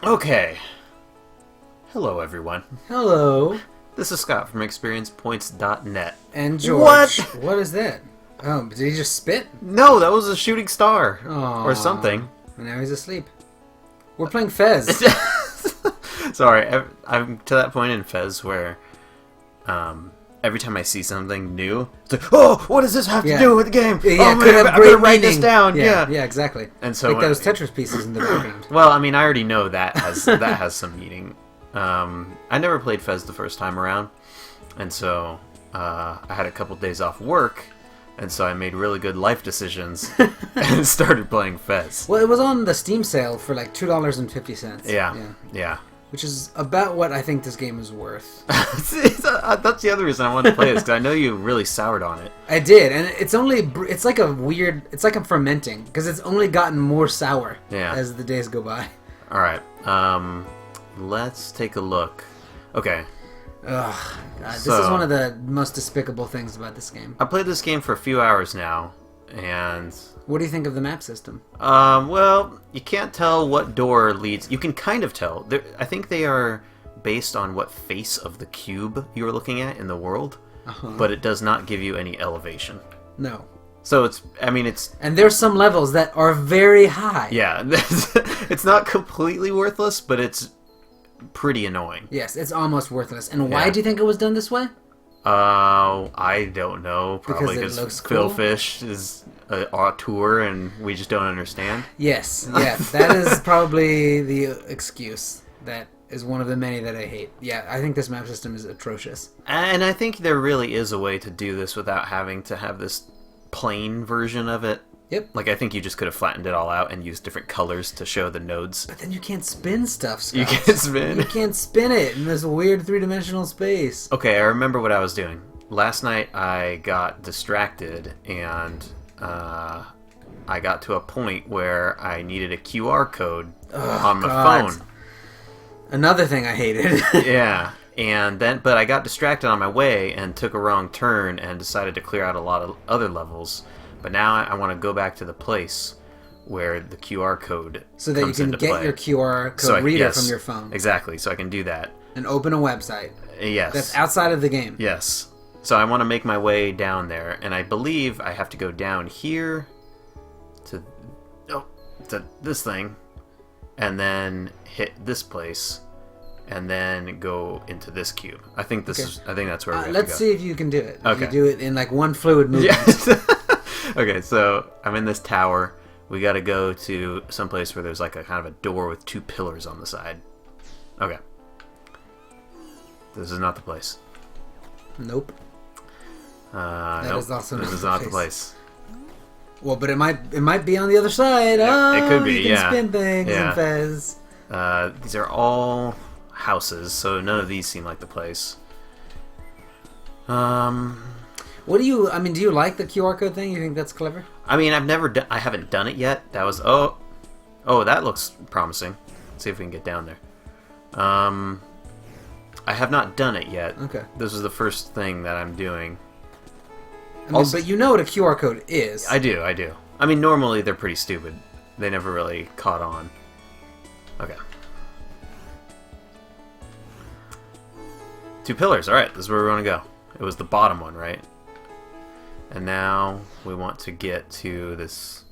Okay. Hello, everyone. Hello. This is Scott from ExperiencePoints.net. And George. What? What is that? Oh, did he just spit? No, that was a shooting star. Aw. Or something. And now he's asleep. We're playing Fez. Sorry, I'm to that point in Fez where every time I see something new, it's like, oh, what does this have to do with the game? Yeah, oh, could man, have I'm great gonna write this meaning. down. Yeah, Yeah. exactly. And so like those Tetris pieces in the background. Well, I mean, I already know that has some meaning. I never played Fez the first time around, and so I had a couple days off work, and so I made really good life decisions and started playing Fez. Well, it was on the Steam sale for like $2.50. Yeah. Which is about what I think this game is worth. That's the other reason I wanted to play this, because I know you really soured on it. I did, and it's like a fermenting, because it's only gotten more sour as the days go by. Alright, let's take a look. Okay. Ugh, God, this is one of the most despicable things about this game. I played this game for a few hours now, and... What do you think of the map system? Well, you can't tell what door leads... You can kind of tell. I think they are based on what face of the cube you're looking at in the world, but it does not give you any elevation. No. So it's... And there's some levels that are very high. Yeah, it's not completely worthless, but it's pretty annoying. Yes, it's almost worthless. And why do you think it was done this way? I don't know. Probably because Phil cool? Fish is an auteur and we just don't understand. Yes, that is probably the excuse. That is one of the many that I hate. Yeah, I think this map system is atrocious. And I think there really is a way to do this without having to have this plain version of it. Yep. Like, I think you just could have flattened it all out and used different colors to show the nodes. But then you can't spin stuff, Scott. You can't spin? You can't spin it in this weird three-dimensional space. Okay, I remember what I was doing. Last night I got distracted and I got to a point where I needed a QR code on my phone. Another thing I hated. Yeah. But I got distracted on my way and took a wrong turn and decided to clear out a lot of other levels. But now I want to go back to the place where the QR code so that you can get your QR code reader from your phone. Exactly, so I can do that. And open a website. Yes. That's outside of the game. Yes. So I want to make my way down there, and I believe I have to go down here to this thing, and then hit this place, and then go into this cube. I think that's where we have to go. Let's see if you can do it. Okay. You do it in like one fluid movement. Yes. Okay, so I'm in this tower. We got to go to some place where there's like a kind of a door with two pillars on the side. Okay. This is not the place. Nope. Nope. Is also this is not the place. Well, but it might be on the other side. It could be. You can spin things in Fez. These are all houses, so none of these seem like the place. What do you like the QR code thing? You think that's clever? I mean, I haven't done it yet. That was that looks promising. Let's see if we can get down there. I have not done it yet. Okay. This is the first thing that I'm doing. But you know what a QR code is. I do. I mean, normally they're pretty stupid. They never really caught on. Okay. Two pillars. Alright, this is where we want to go. It was the bottom one, right? And now we want to get to this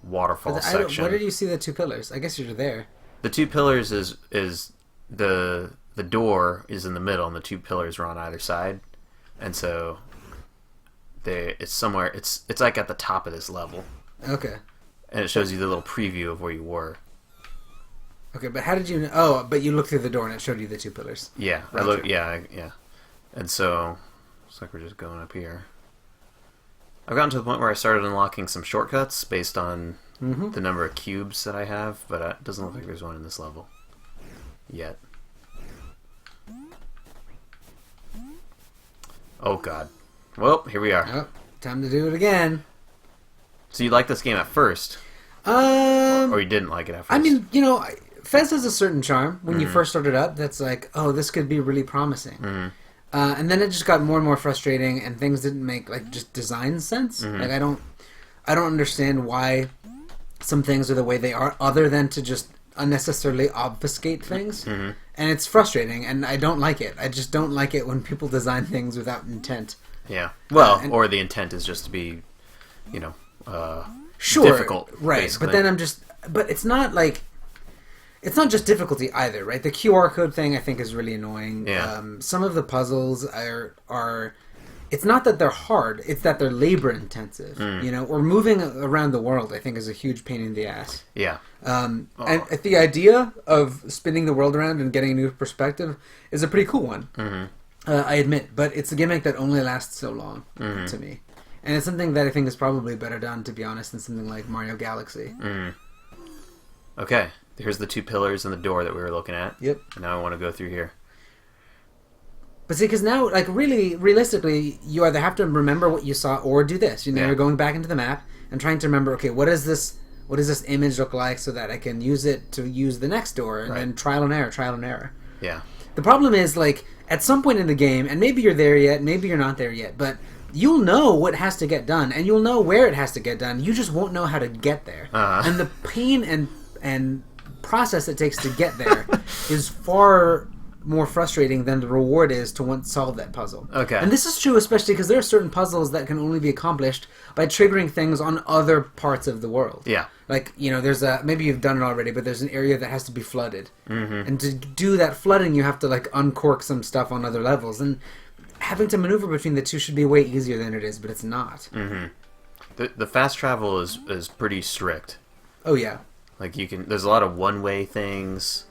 waterfall section. Where did you see the two pillars? I guess you're there. The two pillars is the door is in the middle, and the two pillars are on either side, and so it's somewhere. It's like at the top of this level. Okay. And it shows you the little preview of where you were. Okay, but how did you know? Oh, but you looked through the door and it showed you the two pillars. Yeah, yeah. And so looks like we're just going up here. I've gotten to the point where I started unlocking some shortcuts based on the number of cubes that I have, but it doesn't look like there's one in this level yet. Oh god. Well, here we are. Oh, time to do it again. So you liked this game at first? Or you didn't like it at first? I mean, Fez has a certain charm when you first started up that's like, oh, this could be really promising. And then it just got more and more frustrating, and things didn't make just design sense. Like I don't understand why some things are the way they are, other than to just unnecessarily obfuscate things, Mm-hmm. and it's frustrating, and I don't like it. I just don't like it when people design things without intent. Yeah. Well, or the intent is just to be, Sure, difficult, right? basically. But then but it's not like. It's not just difficulty either, right? The QR code thing I think is really annoying. Yeah. Some of the puzzles are. It's not that they're hard; it's that they're labor intensive. Or moving around the world, I think, is a huge pain in the ass. Yeah. And the idea of spinning the world around and getting a new perspective is a pretty cool one. Mm-hmm. I admit, but it's a gimmick that only lasts so long to me, and it's something that I think is probably better done, to be honest, than something like Mario Galaxy. Okay. Here's the 2 pillars and the door that we were looking at. Yep. And now I want to go through here. But see, because now, like, really, realistically, you either have to remember what you saw or do this. You're going back into the map and trying to remember, okay, what does this image look like so that I can use it to use the next door, and then trial and error. Yeah. The problem is, like, at some point in the game, and maybe you're there yet, maybe you're not there yet, but you'll know what has to get done, and you'll know where it has to get done. You just won't know how to get there. And the pain and process it takes to get there is far more frustrating than the reward is to once solve that puzzle. Okay. And this is true especially because there are certain puzzles that can only be accomplished by triggering things on other parts of the world. Yeah. Like, there's maybe you've done it already, but there's an area that has to be flooded. Mm-hmm. And to do that flooding, you have to, like, uncork some stuff on other levels. And having to maneuver between the two should be way easier than it is, but it's not. Mm-hmm. The fast travel is pretty strict. Oh, yeah. Like, there's a lot of one-way things.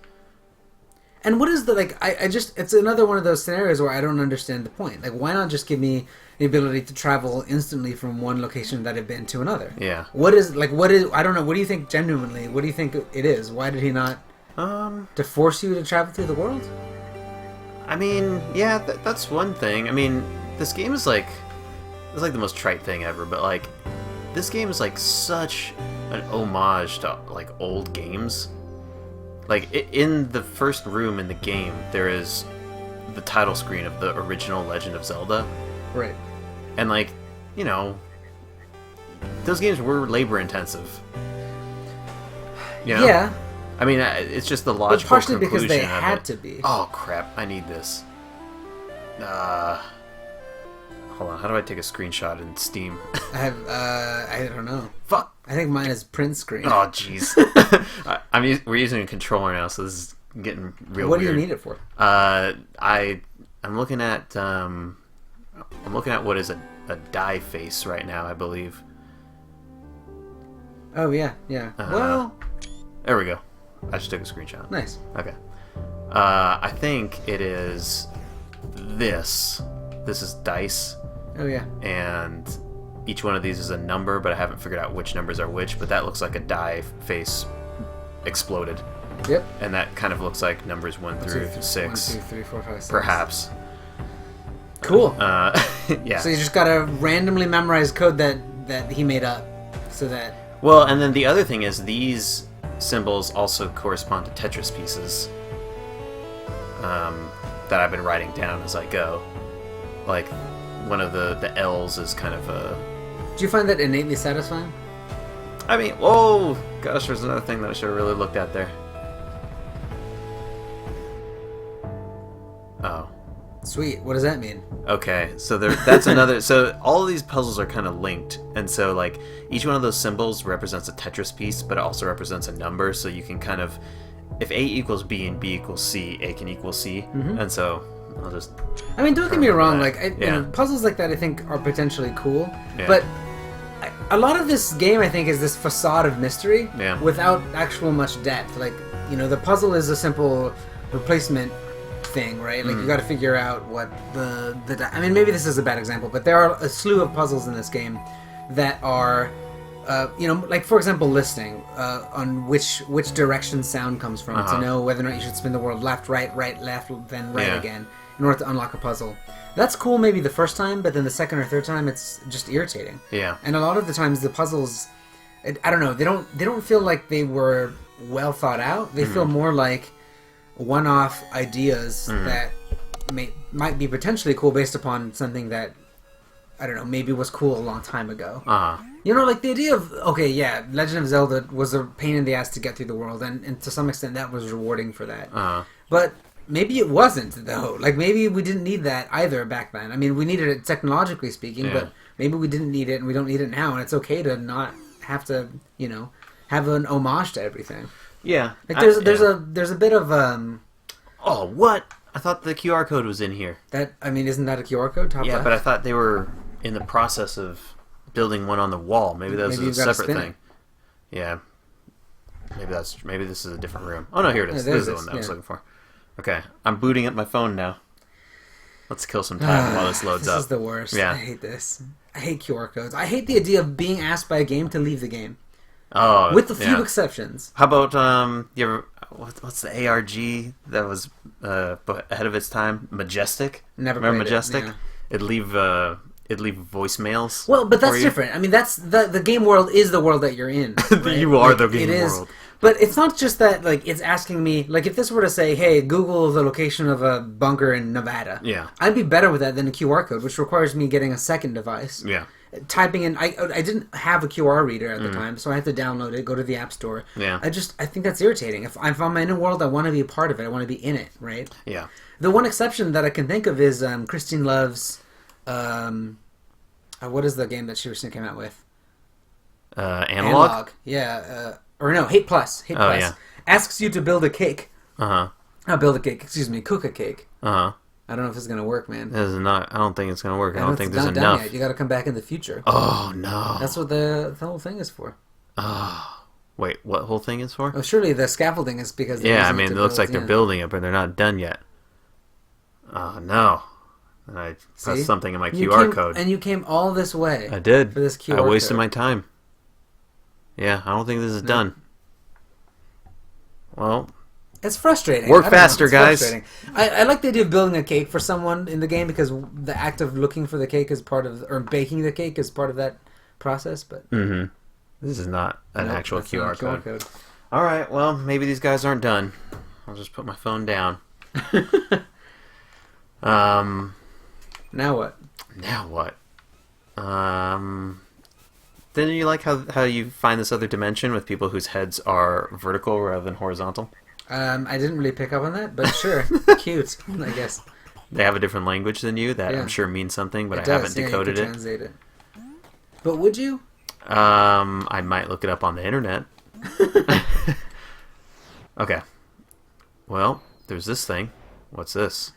And what is it's another one of those scenarios where I don't understand the point. Like, why not just give me the ability to travel instantly from one location that I've been to another? Yeah. I don't know, what do you think genuinely, what do you think it is? Why did he not, to force you to travel through the world? I mean, yeah, that's one thing. I mean, this game is like, it's like the most trite thing ever, but, like, this game is, like, such an homage to, like, old games. Like, in the first room in the game, there is the title screen of the original Legend of Zelda. Right. And, like, those games were labor-intensive. Yeah. I mean, it's just the logical partially conclusion because they of had it. to be. Oh, crap. I need this. Hold on. How do I take a screenshot in Steam? I don't know. Fuck. I think mine is print screen. Oh, jeez. We're using a controller now, so this is getting real What weird. do you need it for? I'm looking at what is a die face right now, I believe. Oh, yeah. Well... There we go. I just took a screenshot. Nice. Okay. I think it is this. This is dice. Oh, yeah. And each one of these is a number, but I haven't figured out which numbers are which, but that looks like a die face exploded. Yep. And that kind of looks like numbers 1 through 6. 1, 2, 3, 4, 5, 6. Perhaps. Cool. Yeah. So you just gotta randomly memorize code that he made up, so that... Well, and then the other thing is these symbols also correspond to Tetris pieces that I've been writing down as I go. Like, one of the L's is kind of a... Do you find that innately satisfying? I mean, whoa! Gosh, there's another thing that I should have really looked at there. Oh. Sweet. What does that mean? Okay, so that's another... So all of these puzzles are kind of linked, and so, like, each one of those symbols represents a Tetris piece, but it also represents a number, so you can kind of... If A equals B and B equals C, A can equal C, and so I'll just... I mean, don't get me wrong, that. like, you know, puzzles like that I think are potentially cool, Yeah. but a lot of this game, I think, is this facade of mystery without actual much depth. Like, you know, the puzzle is a simple replacement thing, right? Like, you got to figure out what the I mean, maybe this is a bad example, but there are a slew of puzzles in this game that are, you know, like, for example, listening on which direction sound comes from to know whether or not you should spin the world left, right, left, then right again in order to unlock a puzzle. That's cool maybe the first time, but then the second or third time it's just irritating. Yeah. And a lot of the times the puzzles, I don't know, they don't feel like they were well thought out. They feel more like one-off ideas that might be potentially cool based upon something that I don't know, maybe was cool a long time ago. Uh-huh. You know, like the idea of, okay, yeah, Legend of Zelda was a pain in the ass to get through the world, and to some extent that was rewarding for that. Uh-huh. But maybe it wasn't, though. Like, maybe we didn't need that either back then. I mean, we needed it technologically speaking, but maybe we didn't need it, and we don't need it now, and it's okay to not have to, you know, have an homage to everything. Yeah. Like, there's a bit of, Oh, what? I thought the QR code was in here. Isn't that a QR code? Top left? But I thought they were in the process of building one on the wall. Maybe that was a separate thing. Yeah. Maybe this is a different room. Oh no, here it is. This is the one that I was looking for. Okay, I'm booting up my phone now. Let's kill some time while this loads up. This is the worst. Yeah. I hate this. I hate QR codes. I hate the idea of being asked by a game to leave the game. Oh, with a few exceptions. How about you ever? What's the ARG that was ahead of its time? Majestic. Never remember played Majestic? It, yeah. It'd leave voicemails. Well, but that's different. I mean, that's the game world is the world that you're in. Right? You are the game world. But it's not just that. Like, it's asking me. Like, if this were to say, "Hey, Google the location of a bunker in Nevada," I'd be better with that than a QR code, which requires me getting a second device. Yeah. Typing in, I didn't have a QR reader at the time, so I had to download it, go to the App Store. Yeah. I think that's irritating. If I'm in a world, I want to be a part of it. I want to be in it, right? Yeah. The one exception that I can think of is Christine Love's. What is the game that she recently came out with? Analog? Yeah. Or no, Hate Plus. Hate Plus. Yeah. Asks you to build a cake. Uh-huh. Not build a cake, excuse me, cook a cake. Uh-huh. I don't know if it's going to work, man. This is not. I don't think it's going to work. I don't think there's not enough. Done yet. You got to come back in the future. Oh, no. That's what the whole thing is for. Oh. Wait, what whole thing is for? Oh, surely the scaffolding is because... Yeah, I mean, it looks like they're building it, but they're not done yet. Oh, no. And I pressed something in my QR code. And you came all this way. I did. For this QR code. I wasted my time. Yeah, I don't think this is done. Well... It's frustrating. Work faster, guys. I like the idea of building a cake for someone in the game because the act of looking for the cake is part of... Or baking the cake is part of that process, but... Mm-hmm. This is not an actual QR code. All right, well, maybe these guys aren't done. I'll just put my phone down. Now what? Didn't you like how you find this other dimension with people whose heads are vertical rather than horizontal? I didn't really pick up on that, but sure. Cute, I guess. They have a different language than you that I'm sure means something, but I haven't decoded it. Translate it. But would you? I might look it up on the internet. Okay. Well, there's this thing. What's this?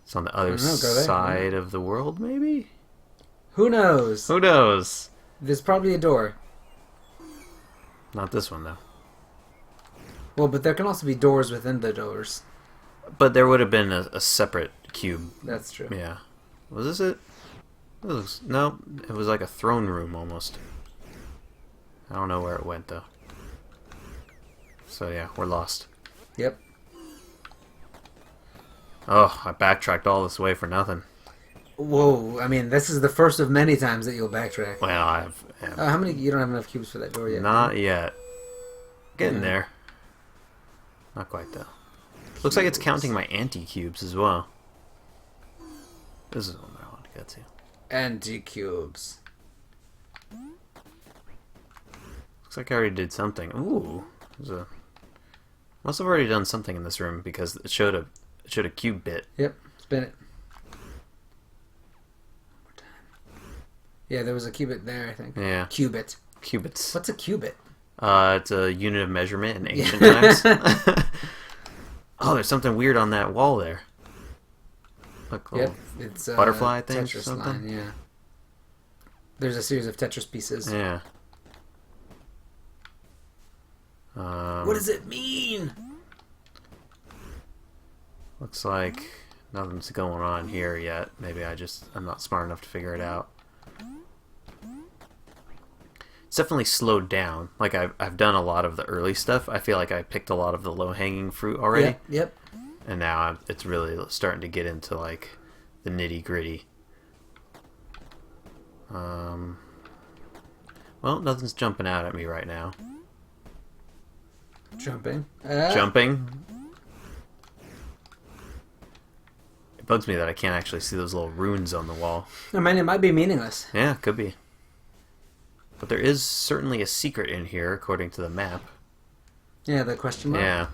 It's on the other side of the world, maybe? Who knows? Who knows? There's probably a door. Not this one, though. Well, but there can also be doors within the doors. But there would have been a separate cube. That's true. Yeah. Was this it? No, it was like a throne room almost. I don't know where it went, though. So yeah, we're lost. Yep. Oh, I backtracked all this way for nothing. Whoa, I mean, this is the first of many times that you'll backtrack. Well, I have... how many... You don't have enough cubes for that door yet? Not yet. Getting there. Not quite, though. Looks like it's counting my anti-cubes as well. This is what I want to get to. Anti-cubes. Looks like I already did something. Ooh. Must have already done something in this room because it showed a cube bit. Yep. Spin it. Yeah, there was a cubit there, I think. Yeah. Cubit. Cubits. What's a cubit? It's a unit of measurement in ancient times. Oh, there's something weird on that wall there. Look, it's butterfly thing or Tetris something. Line, yeah. There's a series of Tetris pieces. Yeah. What does it mean? Looks like nothing's going on here yet. Maybe I'm not smart enough to figure it out. It's definitely slowed down. Like I've done a lot of the early stuff. I feel like I picked a lot of the low-hanging fruit already. Yep. And now it's really starting to get into like the nitty-gritty. Well, nothing's jumping out at me right now. Jumping. Jumping. It bugs me that I can't actually see those little runes on the wall. I mean, it might be meaningless. Yeah, could be. But there is certainly a secret in here, according to the map. Yeah, the question mark. Yeah.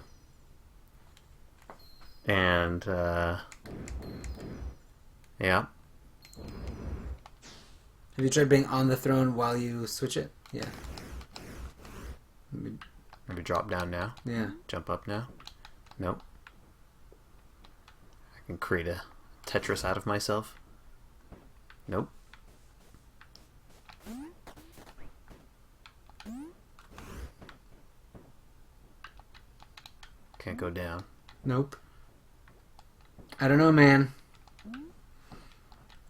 And, yeah. Have you tried being on the throne while you switch it? Yeah. Maybe drop down now? Yeah. Jump up now? Nope. I can create a Tetris out of myself? Nope. Can't go down. Nope. I don't know, man.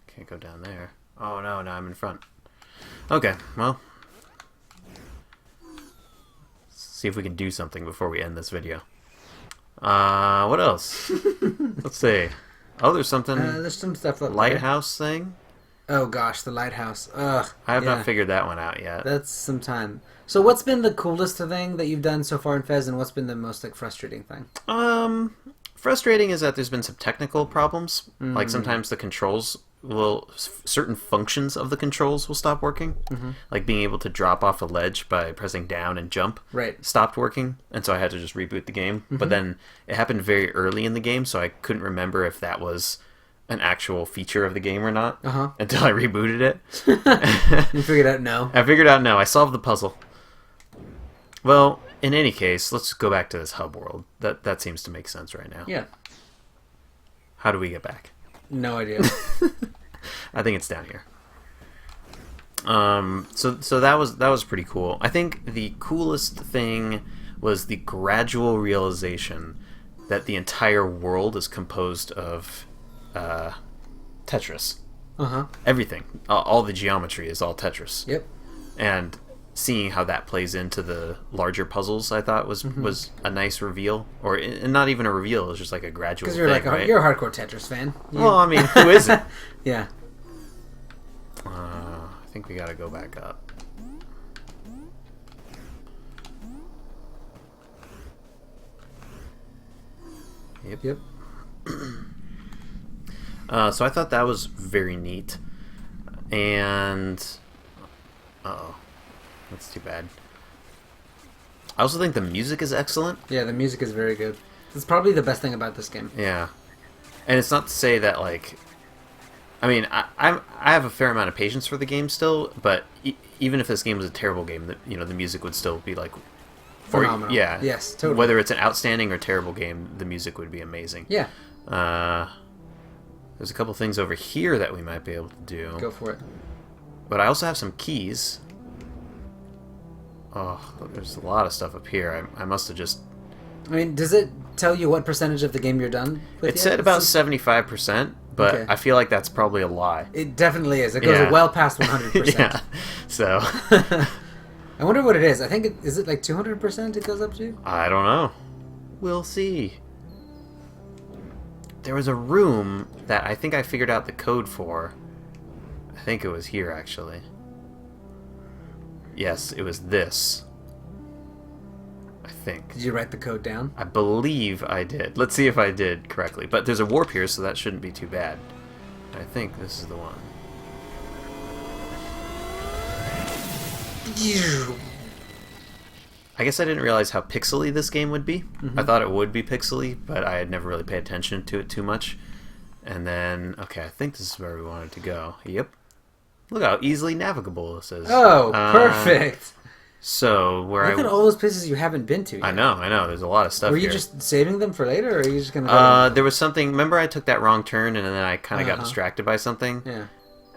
Can't go down there. Oh no, now I'm in front. Okay, well. See if we can do something before we end this video. What else? Let's see. Oh, there's something. There's some stuff up lighthouse there. Thing? Oh gosh, the lighthouse. Ugh. I have not figured that one out yet. That's some time. So what's been the coolest thing that you've done so far in Fez, and what's been the most frustrating thing? Frustrating is that there's been some technical problems. Like sometimes the controls certain functions of the controls will stop working. Like being able to drop off a ledge by pressing down and jump stopped working, and so I had to just reboot the game. But then it happened very early in the game, so I couldn't remember if that was an actual feature of the game or not until I rebooted it. You figured out no. I figured out no. I solved the puzzle. Well, in any case, let's go back to this hub world. That seems to make sense right now. Yeah. How do we get back? No idea. I think it's down here. So that was pretty cool. I think the coolest thing was the gradual realization that the entire world is composed of Tetris. Everything, all the geometry is all Tetris. Yep. And seeing how that plays into the larger puzzles, I thought was a nice reveal, or not even a reveal. It was just like a gradual. Because you're a hardcore Tetris fan. Well, I mean, who isn't? Yeah. I think we gotta go back up. Yep. So I thought that was very neat, and that's too bad. I also think the music is excellent. Yeah, the music is very good. It's probably the best thing about this game. Yeah, and it's not to say that like, I mean, I have a fair amount of patience for the game still, but even if this game was a terrible game, the music would still be like phenomenal. Yeah. Yes, totally. Whether it's an outstanding or terrible game, the music would be amazing. Yeah. There's a couple things over here that we might be able to do. Go for it. But I also have some keys. Oh, there's a lot of stuff up here. I must have just... I mean, does it tell you what percentage of the game you're done with? It said about 75%, but okay. I feel like that's probably a lie. It definitely is. It goes well past 100%. Yeah, so... I wonder what it is. I think is it like 200% it goes up to? I don't know. We'll see. There was a room that I think I figured out the code for. I think it was here, actually. Yes, it was this. I think. Did you write the code down? I believe I did. Let's see if I did correctly. But there's a warp here, so that shouldn't be too bad. I think this is the one. I guess I didn't realize how pixely this game would be. I thought it would be pixely, but I had never really paid attention to it too much. And then, okay, I think this is where we wanted to go. Yep. Look how easily navigable this is. Oh, perfect. So, Look at all those places you haven't been to yet. I know. There's a lot of stuff here. Were you just saving them for later, or are you just going to go there was something... Remember I took that wrong turn, and then I kind of got distracted by something? Yeah.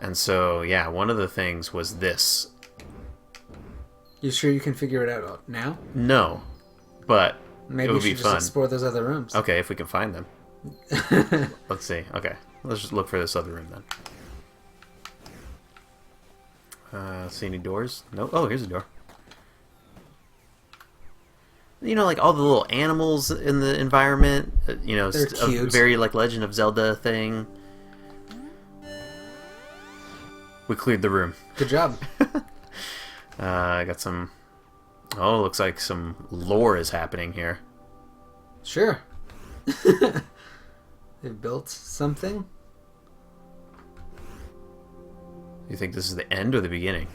And so, yeah, one of the things was this. You sure you can figure it out now? No, but maybe it would be just fun. Explore those other rooms. Okay, if we can find them. Let's see. Okay, let's just look for this other room then. See any doors? No. Oh, here's a door. You know, like all the little animals in the environment. They're cute. A very like Legend of Zelda thing. We cleared the room. Good job. I got some... Oh, looks like some lore is happening here. Sure. They've built something. You think this is the end or the beginning?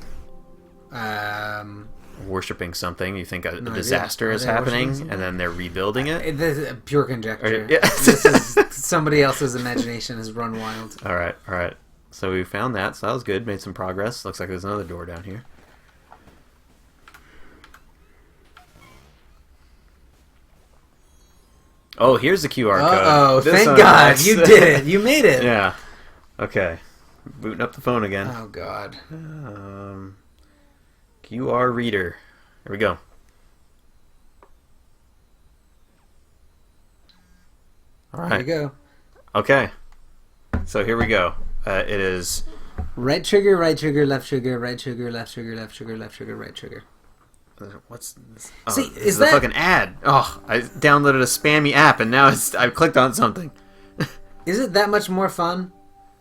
Worshipping something. You think a disaster is happening, and then they're rebuilding it? This is a pure conjecture. Yeah. This is somebody else's imagination has run wild. All right. So we found that, so that was good. Made some progress. Looks like there's another door down here. Oh, here's the QR code. Oh, thank God. You did it. You made it. Yeah. Okay. Booting up the phone again. Oh, God. QR reader. Here we go. All right. There you go. Okay. So here we go. It is... Right trigger, left trigger, right trigger, left trigger, left trigger, left trigger, right trigger. What's this? Oh, See, this is a fucking ad. Oh, I downloaded a spammy app and now I've clicked on something. Is it that much more fun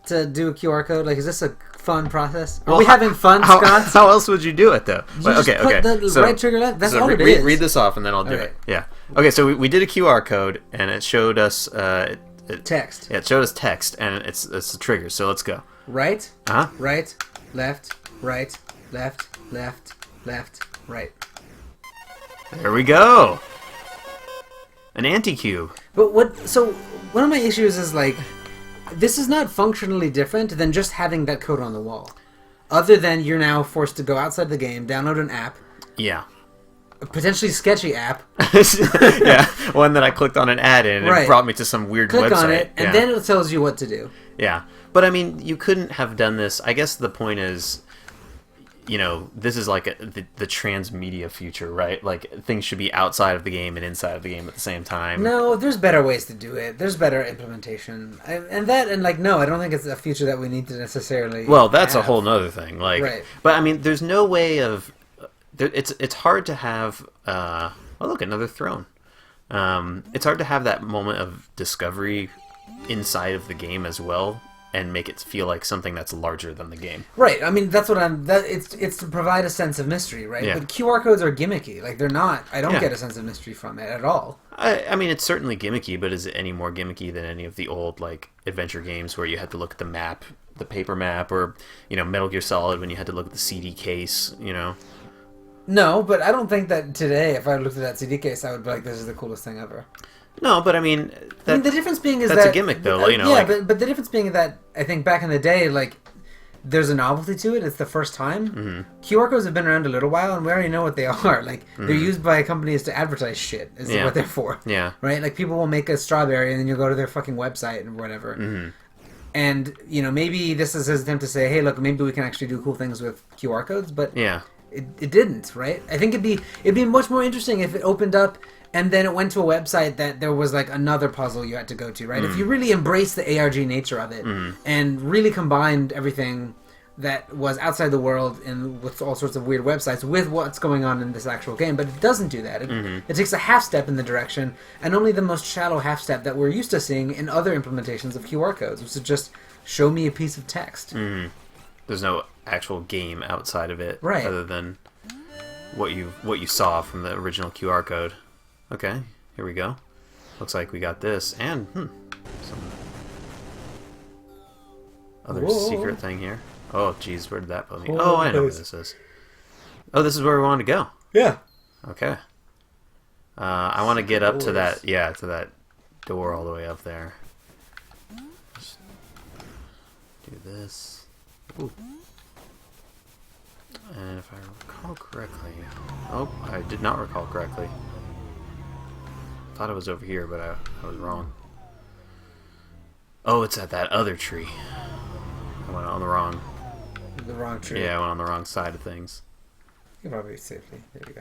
to do a QR code? Like, is this a fun process? Are we having fun, Scott? How else would you do it, though? You just put the right trigger left. That's all it is. Read this off and then I'll do it. Yeah. Okay, so we did a QR code and it showed us... text. Yeah, it showed us text and it's the trigger, so let's go. Right. Uh-huh. Right. Left. Right. Left. Left. Left. Right. There we go. An anti-cube. But so one of my issues is like, this is not functionally different than just having that code on the wall. Other than you're now forced to go outside the game, download an app. Yeah. A potentially sketchy app. Yeah, one that I clicked on an ad in and it brought me to some weird website. Click on it, and then it tells you what to do. Yeah. But I mean, you couldn't have done this. I guess the point is, this is like the transmedia future, right? Like, things should be outside of the game and inside of the game at the same time. No, there's better ways to do it. There's better implementation. No, I don't think it's a future that we need to necessarily Well, that's have. a whole nother thing. Like, right. But I mean, there's no way of... It's hard to have... oh, look, another throne. It's hard to have that moment of discovery inside of the game as well, and make it feel like something that's larger than the game. Right. I mean, that's what it's to provide a sense of mystery, right? Yeah. But QR codes are gimmicky. Like, they're not. I don't get a sense of mystery from it at all. I mean, it's certainly gimmicky, but is it any more gimmicky than any of the old, like, adventure games where you had to look at the map, the paper map, or, Metal Gear Solid when you had to look at the CD case, No, but I don't think that today, if I looked at that CD case, I would be like, this is the coolest thing ever. No, but I mean... the difference being is that's a gimmick, though, Yeah, but the difference being that, I think back in the day, like, there's a novelty to it. It's the first time. Mm-hmm. QR codes have been around a little while, and we already know what they are. Like, they're used by companies to advertise shit, is what they're for. Yeah. Right? Like, people will make a strawberry, and then you'll go to their fucking website and whatever. Mm-hmm. And, maybe this is his attempt to say, hey, look, maybe we can actually do cool things with QR codes, but... Yeah. It didn't, right? I think it'd be much more interesting if it opened up and then it went to a website that there was like another puzzle you had to go to, right? If you really embraced the ARG nature of it and really combined everything that was outside the world and with all sorts of weird websites with what's going on in this actual game, but it doesn't do that. It takes a half step in the direction, and only the most shallow half step that we're used to seeing in other implementations of QR codes, which is just show me a piece of text. There's no actual game outside of it, right, other than what you saw from the original QR code. Okay, here we go. Looks like we got this and some other secret thing here. Oh, jeez, where did that put me? Oh, I know where this is. Oh, this is where we wanted to go. Yeah. Okay. I want to get up to that. Yeah, to that door all the way up there. Just do this. Ooh. And if I recall correctly... Oh, I did not recall correctly. Thought it was over here, but I was wrong. Oh, it's at that other tree. I went on the wrong tree. Yeah, I went on the wrong side of things. You can probably safely. There you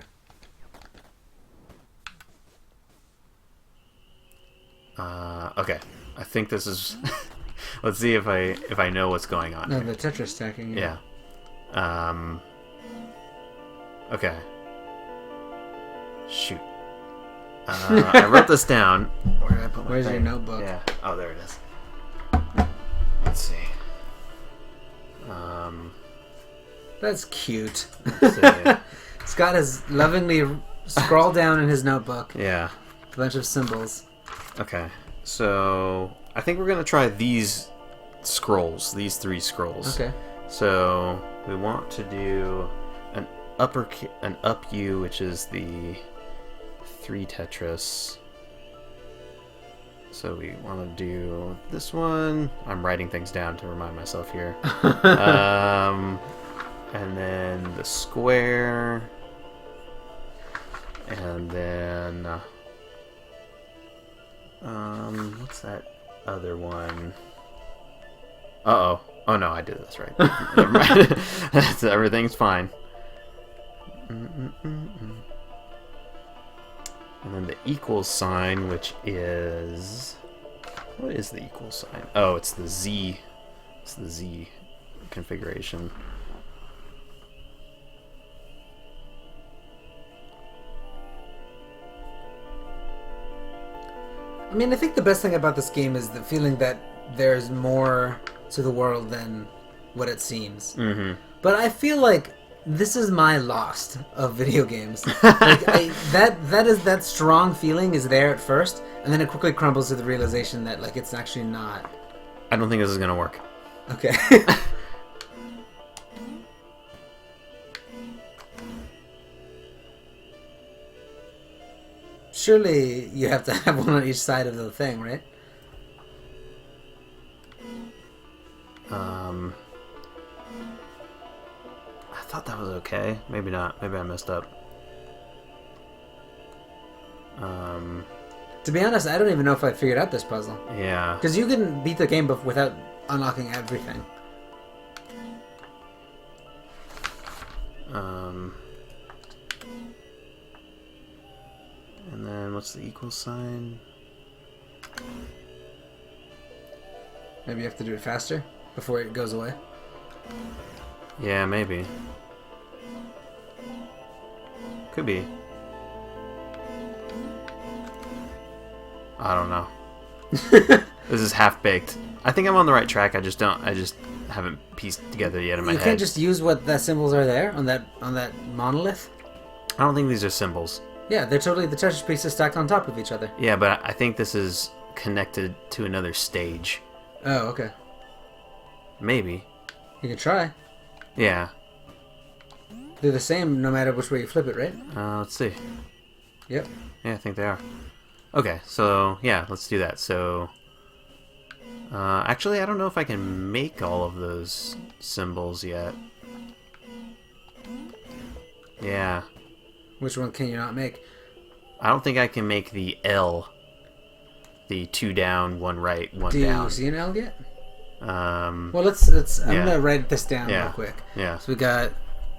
go. Okay. I think this is... Let's see if I know what's going on. No, the tetra stacking. Yeah. Okay. Shoot. I wrote this down. Where did I put my Where's thing? your notebook? Yeah. Oh, there it is. Let's see. That's cute. Let's see. Scott has lovingly scrawled down in his notebook. Yeah. A bunch of symbols. Okay. So I think we're gonna try these scrolls. These 3 scrolls. Okay. So we want to do an up U, which is the 3 tetras. So we want to do this one. I'm writing things down to remind myself here. And then the square. And then... what's that other one? Uh-oh. Oh, no, I did this right. Never mind. Everything's fine. And then the equal sign, which is... What is the equal sign? Oh, it's the Z. It's the Z configuration. I mean, I think the best thing about this game is the feeling that there's more to the world than what it seems. Mm-hmm. But I feel like this is my Lost of video games. Like, that strong feeling is there at first, and then it quickly crumbles to the realization that like it's actually not. I don't think this is gonna work. Okay. Surely you have to have one on each side of the thing, right? I thought that was okay. Maybe not. Maybe I messed up. To be honest, I don't even know if I figured out this puzzle. Yeah. Because you can beat the game without unlocking everything. And then what's the equal sign? Maybe you have to do it faster before it goes away. Yeah, maybe. Could be. I don't know. This is half-baked. I think I'm on the right track. I just haven't pieced together yet in my head. You can't just use what the symbols are there on that monolith? I don't think these are symbols. Yeah, they're totally the Tetris pieces stacked on top of each other. Yeah, but I think this is connected to another stage. Oh, okay. Maybe. You can try. Yeah. They're the same no matter which way you flip it, right? Let's see. Yep. Yeah, I think they are. Okay, so yeah, let's do that. So, actually, I don't know if I can make all of those symbols yet. Yeah. Which one can you not make? I don't think I can make the L. The 2 down, 1 right, 1 Do down. you see an L yet? Well, let's. I'm gonna write this down real quick. Yeah. So we got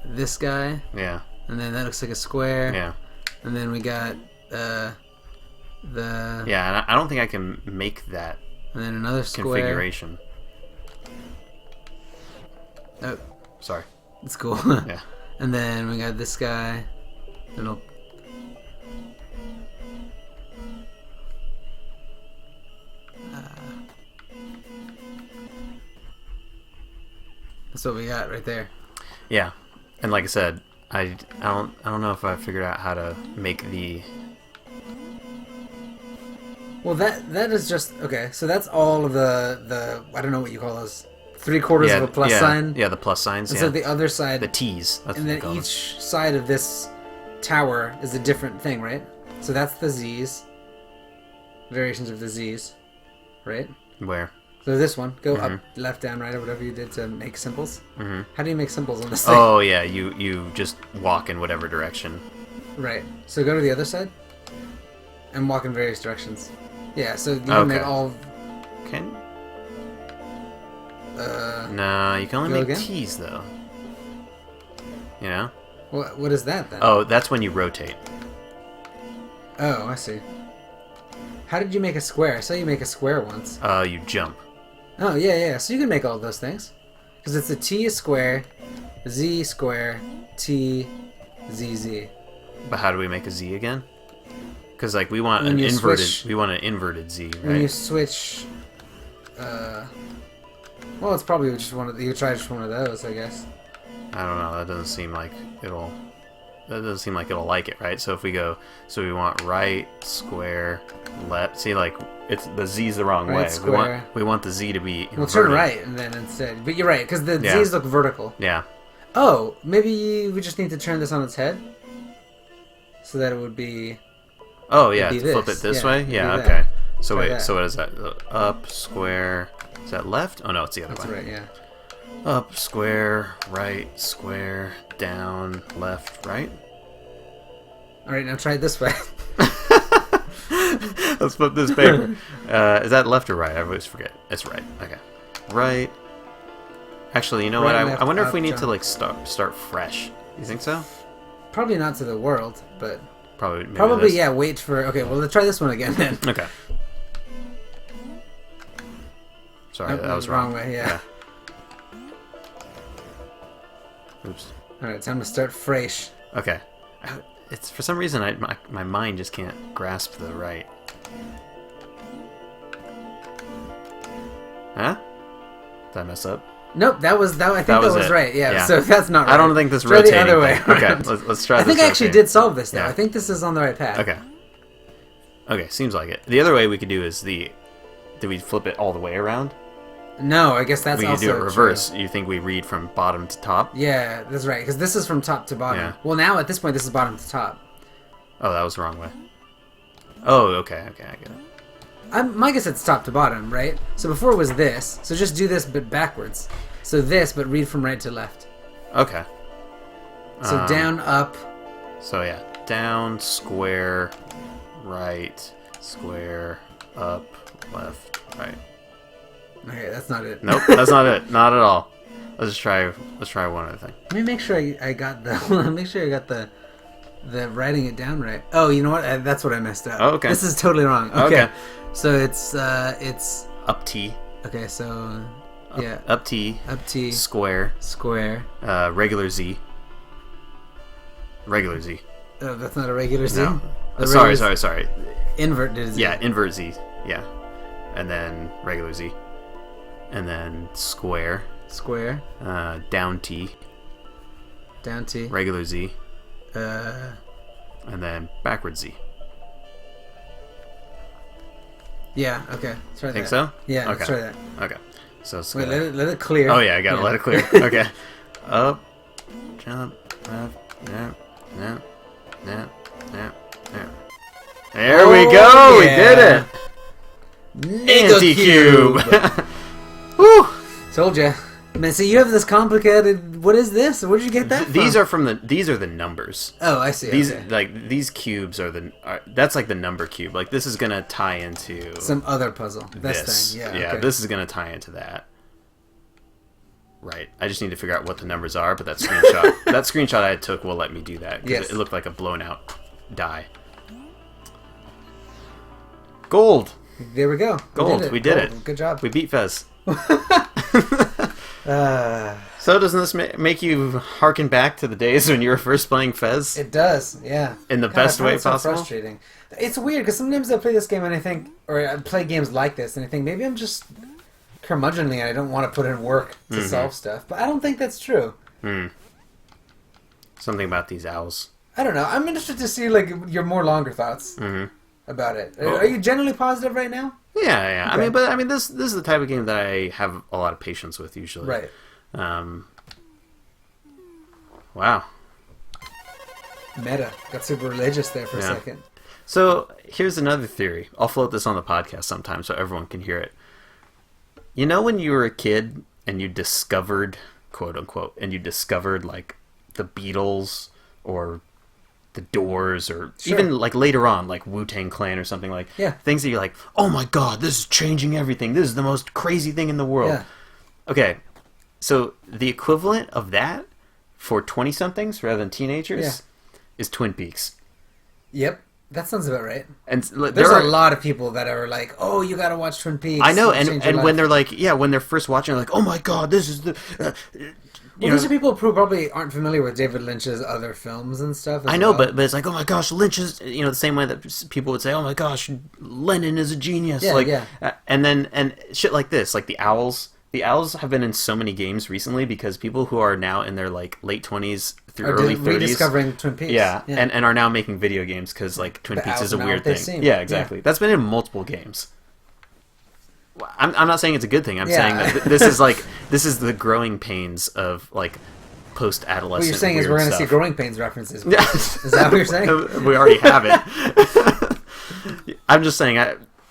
this guy. Yeah. And then that looks like a square. Yeah. And then we got the. Yeah, and I don't think I can make that. And then another square. Configuration. Oh, sorry. It's cool. Yeah. And then we got this guy. It'll. That's what we got right there. Yeah, and like I said, I don't know if I figured out how to make the. Well, that is just okay. So that's all of the I don't know what you call those 3/4 of a plus sign. Yeah, the plus signs. And yeah. so the other side, the T's. That's and what then each side of this tower is a different thing, right? So that's the Z's, variations of the Z's, right? Where? So this one, go up, left, down, right, or whatever you did to make symbols. Mm-hmm. How do you make symbols on this thing? Oh yeah, you just walk in whatever direction. Right. So go to the other side, and walk in various directions. Yeah. So you can make all. Can. No, you can only make again? T's though. You know. What is that then? Oh, that's when you rotate. Oh, I see. How did you make a square? I saw you make a square once. You jump. Oh, yeah. So you can make all those things. Because it's a T is square, Z square, T, Z, Z. But how do we make a Z again? Because like we want when an inverted Z, right? When you switch, well, it's probably just you try just one of those, I guess. I don't know. That doesn't seem like it'll doesn't seem like it'll like it, right? So if we go, so we want right square left. See, like it's the Z's the wrong way. Square. We want the Z to be inverted. We'll turn right and then instead. But you're right, because the Z's look vertical. Yeah. Oh, maybe we just need to turn this on its head, so that it would be. Oh yeah, to flip it this way. Yeah. Okay. So wait. That. So what is that? Up square. Is that left? Oh no, it's the other way. That's right. Yeah. Up square, right square, down, left, right. All right, now try it this way. Let's flip this paper. Is that left or right? I always forget. It's right. Okay. Right. Actually, you know right, what? I wonder if we need to like start fresh. You think so? Probably not to the world, but probably yeah. Wait for. Okay, well let's try this one again then. Okay. Sorry, that was wrong. Way. Yeah. Oops. All right, time to start fresh. Okay. It's for some reason my mind just can't grasp the right. Huh? Did I mess up? Nope, I think that was right. Yeah, so that's not right. I don't think this try rotating the other way. Okay, let's try this. I think I actually did solve this, though. Yeah. I think this is on the right path. Okay. Okay, seems like it. The other way we could do is do we flip it all the way around? No, I guess that's we also do it reverse. True. You think we read from bottom to top? Yeah, that's right, because this is from top to bottom. Yeah. Well, now, at this point, this is bottom to top. Oh, that was the wrong way. Oh, okay, I get it. My guess it's top to bottom, right? So before it was this, so just do this, but backwards. So this, but read from right to left. Okay. So down, up. So yeah, down, square, right, square, up, left, right. Okay, that's not it. Nope, that's not it. Not at all. Let's try one other thing. Let me make sure I got the writing it down right. Oh, you know what? That's what I messed up. Oh, okay. This is totally wrong. Okay. So it's up T. Okay, so yeah. Up T. Square. Regular Z. Regular Z. Oh, that's not a regular Z? No. Sorry. Inverted Z. Yeah, invert Z. Yeah. And then regular Z. And then square. Down T. Regular Z. And then backwards Z. Yeah, okay. Let's try Think so? Yeah, okay. Let's try that. Okay. So wait, let it clear. Oh yeah, I gotta let it clear. Okay. Up, jump, left, yeah. There we go! Yeah. We did it! Anti-cube! Woo! Told ya. Man, so you have this complicated. What is this? Where did you get that from? These are the numbers. Oh, I see. These cubes are that's like the number cube. Like this is gonna tie into some other puzzle. This thing. Yeah. Okay. This is gonna tie into that. Right. I just need to figure out what the numbers are. But that screenshot I took will let me do that. Yes. It looked like a blown out die. Gold. There we go. Gold. We did it. Good job. We beat Fez. So doesn't this make you harken back to the days when you were first playing Fez? It does, yeah. In the best way so possible? Frustrating. It's weird, because sometimes I play this game and I think, or I play games like this, and I think maybe I'm just curmudgeonly and I don't want to put in work to solve stuff. But I don't think that's true. Something about these owls. I don't know. I'm interested to see your more longer thoughts about it. Are you generally positive right now? Yeah. Okay. I mean, this is the type of game that I have a lot of patience with usually. Right. Wow. Meta. Got super religious there for a second. So here's another theory. I'll float this on the podcast sometime so everyone can hear it. You know when you were a kid and you discovered, quote unquote, like the Beatles or the Doors or even like later on like Wu-Tang Clan or something like things that you're like, oh my god, this is changing everything. This is the most crazy thing in the world. Yeah. Okay, so the equivalent of that for 20-somethings rather than teenagers is Twin Peaks. Yep. That sounds about right. And there's a lot of people that are like, "Oh, you got to watch Twin Peaks." I know, and when they're like, when they're first watching, they're like, "Oh my god, this is the." These are people who probably aren't familiar with David Lynch's other films and stuff. I know, but it's like, oh my gosh, Lynch is the same way that people would say, oh my gosh, Lennon is a genius. And shit like this, like the owls. the owls have been in so many games recently because people who are now in their like late 20s through early 30s rediscovering Twin Peaks. Yeah. And are now making video games because like Twin Peaks is a weird thing. Yeah, exactly. Yeah. That's been in multiple games. I'm not saying it's a good thing. I'm saying that this is the growing pains of like post-adolescent. What you're saying is we're going to see growing pains references. Yeah. Is that what you're saying? We already have it. I'm just saying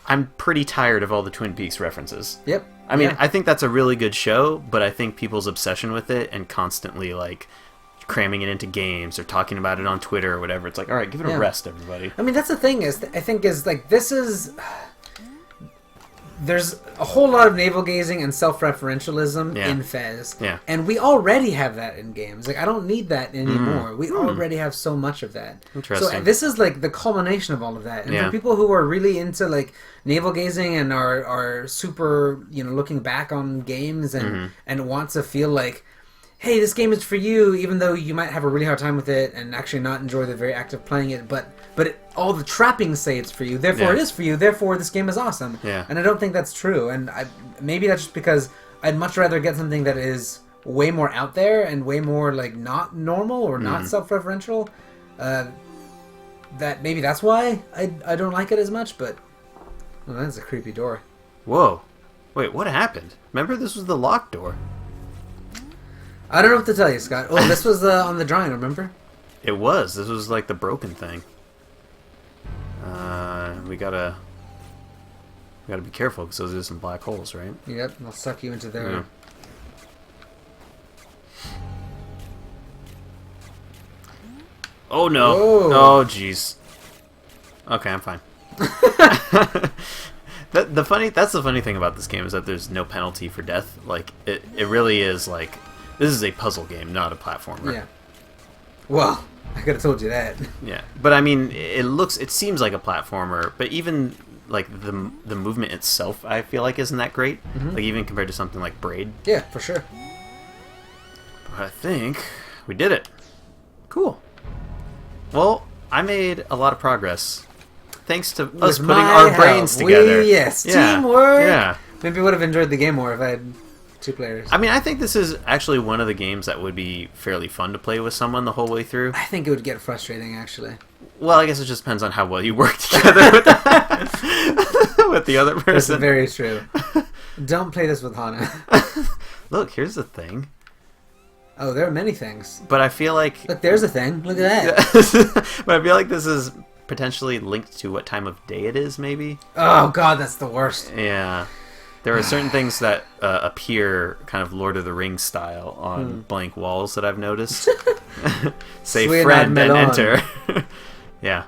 I'm pretty tired of all the Twin Peaks references. Yep. I mean, I think that's a really good show, but I think people's obsession with it and constantly like cramming it into games or talking about it on Twitter or whatever, it's like, all right, give it a rest, everybody. I mean, that's the thing is, I think is like this is. There's a whole lot of navel-gazing and self-referentialism in Fez. Yeah. And we already have that in games. Like, I don't need that anymore. We already have so much of that. Interesting. So this is, like, the culmination of all of that. And for people who are really into, like, navel-gazing and are super, looking back on games and want to feel like, hey, this game is for you, even though you might have a really hard time with it and actually not enjoy the very act of playing it, but all the trappings say it's for you, therefore it is for you, therefore this game is awesome. Yeah. And I don't think that's true, and maybe that's just because I'd much rather get something that is way more out there and way more, like, not normal or not self-referential. That maybe that's why I don't like it as much, but well, that's a creepy door. Whoa. Wait, what happened? Remember, this was the locked door. I don't know what to tell you, Scott. Oh, this was on the drawing, remember? It was. This was like the broken thing. We gotta be careful because those are some black holes, right? Yep, they'll suck you into there. Yeah. Oh no! Whoa. Oh jeez. Okay, I'm fine. That's the funny thing about this game is that there's no penalty for death. Like it really is like this is a puzzle game, not a platformer. Yeah. Well, I could have told you that. Yeah, but I mean, it seems like a platformer, but even like the movement itself, I feel like isn't that great. Like even compared to something like Braid. Yeah, for sure. But I think we did it. Cool. Well, I made a lot of progress thanks to us putting our brains together. Teamwork. Yeah. Maybe I would have enjoyed the game more if I had 2 players. I mean, I think this is actually one of the games that would be fairly fun to play with someone the whole way through. I think it would get frustrating, actually. Well, I guess it just depends on how well you work together with with the other person. That's very true. Don't play this with Hana. Look, here's the thing. Oh, there are many things. But I feel like... Look, there's a thing. Look at that. But I feel like this is potentially linked to what time of day it is, maybe? Oh, God, that's the worst. Yeah. There are certain things that appear kind of Lord of the Rings style on blank walls that I've noticed. Say Sweet friend and enter. Yeah.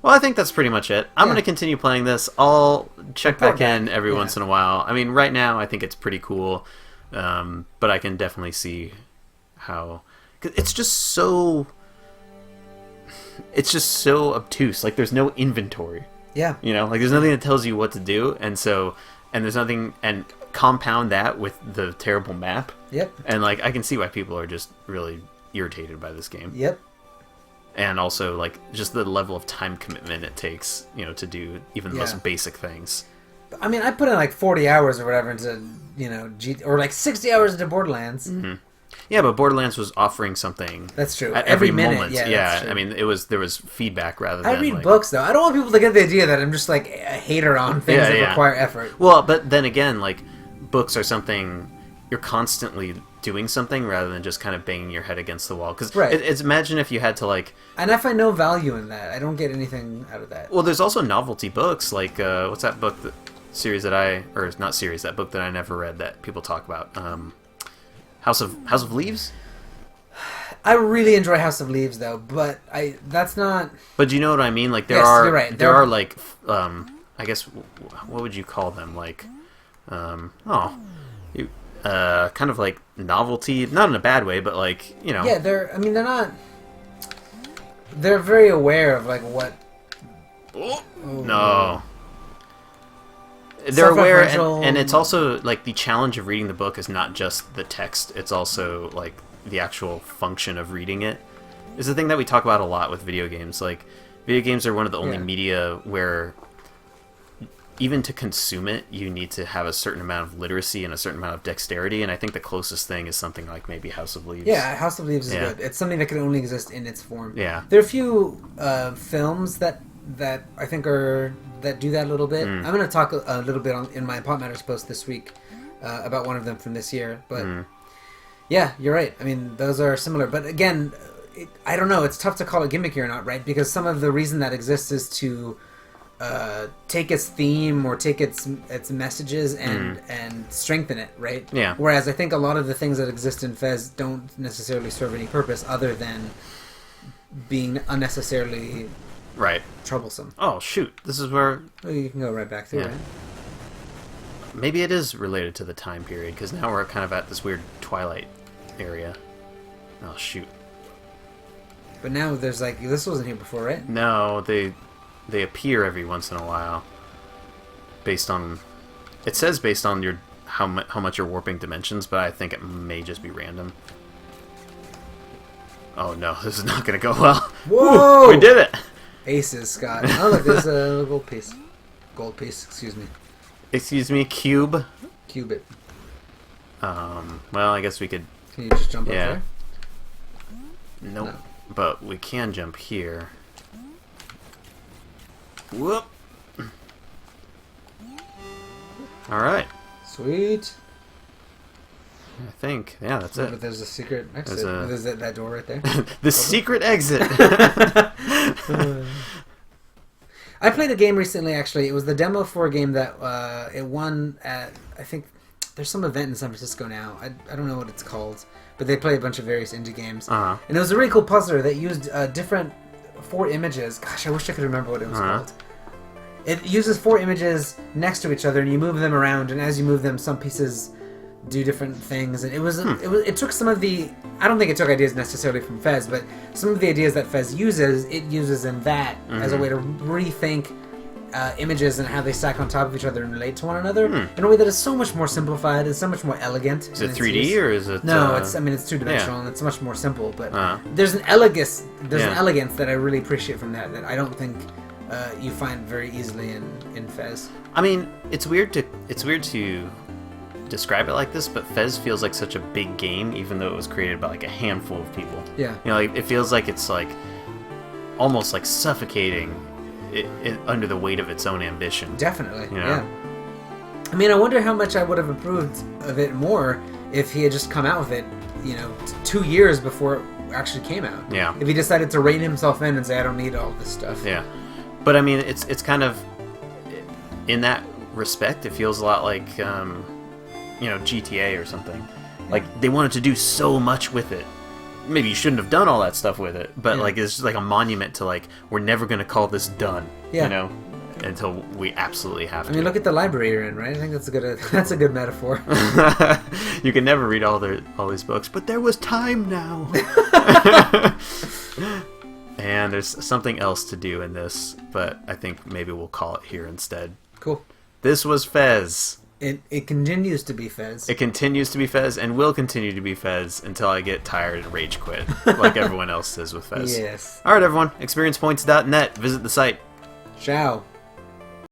Well, I think that's pretty much it. I'm going to continue playing this. I'll check back in every once in a while. I mean, right now, I think it's pretty cool. But I can definitely see how... 'cause it's just so obtuse. Like, there's no inventory. Yeah. You know? Like, there's nothing that tells you what to do. And there's nothing... And compound that with the terrible map. Yep. And, like, I can see why people are just really irritated by this game. Yep. And also, like, just the level of time commitment it takes, to do even the most basic things. I mean, I put in, like, 40 hours or whatever into, or, like, 60 hours into Borderlands. Mm-hmm. Yeah, but Borderlands was offering something. That's true. At every minute. moment. Yeah, yeah, I mean, there was feedback rather than... I read books, though. I don't want people to get the idea that I'm just, like, a hater on things that require effort. Well, but then again, like, books are something... You're constantly doing something rather than just kind of banging your head against the wall. Because it's imagine if you had to, like... And I find no value in that. I don't get anything out of that. Well, there's also novelty books, like, what's that book, that book that I never read that people talk about? House of Leaves? I really enjoy House of Leaves, though, but that's not... But do you know what I mean? Like, there are, like, I guess, what would you call them? Like, kind of like novelty, not in a bad way, but like, Yeah, they're not... They're very aware of, like, what... No. They're aware, and it's also, like, the challenge of reading the book is not just the text, it's also, like, the actual function of reading it. It's the thing that we talk about a lot with video games. Like, video games are one of the only media where even to consume it, you need to have a certain amount of literacy and a certain amount of dexterity, and I think the closest thing is something like maybe House of Leaves. Yeah, House of Leaves is good. It's something that can only exist in its form. Yeah. There are a few films that I think that do that a little bit. I'm going to talk a little bit in my Pop Matters post this week about one of them from this year, but yeah, you're right. I mean, those are similar, but again, I don't know. It's tough to call it gimmicky or not, right? Because some of the reason that exists is to take its theme or take its messages and strengthen it, right? Yeah. Whereas I think a lot of the things that exist in Fez don't necessarily serve any purpose other than being unnecessarily troublesome. Oh shoot! This is where You can go right back to it. Right? Maybe it is related to the time period because now we're kind of at this weird twilight area. Oh shoot! But now there's like this wasn't here before, right? No, they appear every once in a while, based on. It says based on your how much you're warping dimensions, but I think it may just be random. Oh no, this is not gonna go well. Whoa! Ooh, we did it. Aces, Scott. Oh look, there's a gold piece. Gold piece. Excuse me. Excuse me, cube. Cubit. Well, I guess we could. Can you just jump up there? Nope. No. But we can jump here. Whoop. Alright. Sweet. I think. Yeah, that's it. But there's a secret exit. There's There's that door right there. The secret exit. I played a game recently, actually. It was the demo for a game that it won at, I think, there's some event in San Francisco now. I don't know what it's called. But they play a bunch of various indie games. And it was a really cool puzzler that used different 4 images. Gosh, I wish I could remember what it was called. It uses 4 images next to each other, and you move them around, and as you move them, some pieces do different things. And it took some of the... I don't think it took ideas necessarily from Fez, but some of the ideas that Fez uses, it uses in that as a way to rethink images and how they stack on top of each other and relate to one another in a way that is so much more simplified and so much more elegant. Is it 3D or is it... No, it's 2-dimensional and it's much more simple, but there's an elegance that I really appreciate from that I don't think you find very easily in Fez. I mean, it's weird to describe it like this, but Fez feels like such a big game, even though it was created by like a handful of people. Yeah. You know, like it feels like it's like almost like suffocating it under the weight of its own ambition. Definitely. You know? Yeah. I mean, I wonder how much I would have approved of it more if he had just come out with it, 2 years before it actually came out. Yeah. If he decided to rein himself in and say, I don't need all this stuff. Yeah. But I mean, it's kind of, in that respect, it feels a lot like, GTA or something. Yeah. Like, they wanted to do so much with it. Maybe you shouldn't have done all that stuff with it, but like it's just like a monument to like, we're never going to call this done, until we absolutely have to. I mean, look at the library you're in, right? I think that's a good metaphor. You can never read all these books, but there was time now. And there's something else to do in this, but I think maybe we'll call it here instead. Cool. This was Fez. It continues to be Fez. It continues to be Fez and will continue to be Fez until I get tired and rage quit, like everyone else does with Fez. Yes. All right, everyone. ExperiencePoints.net. Visit the site. Ciao.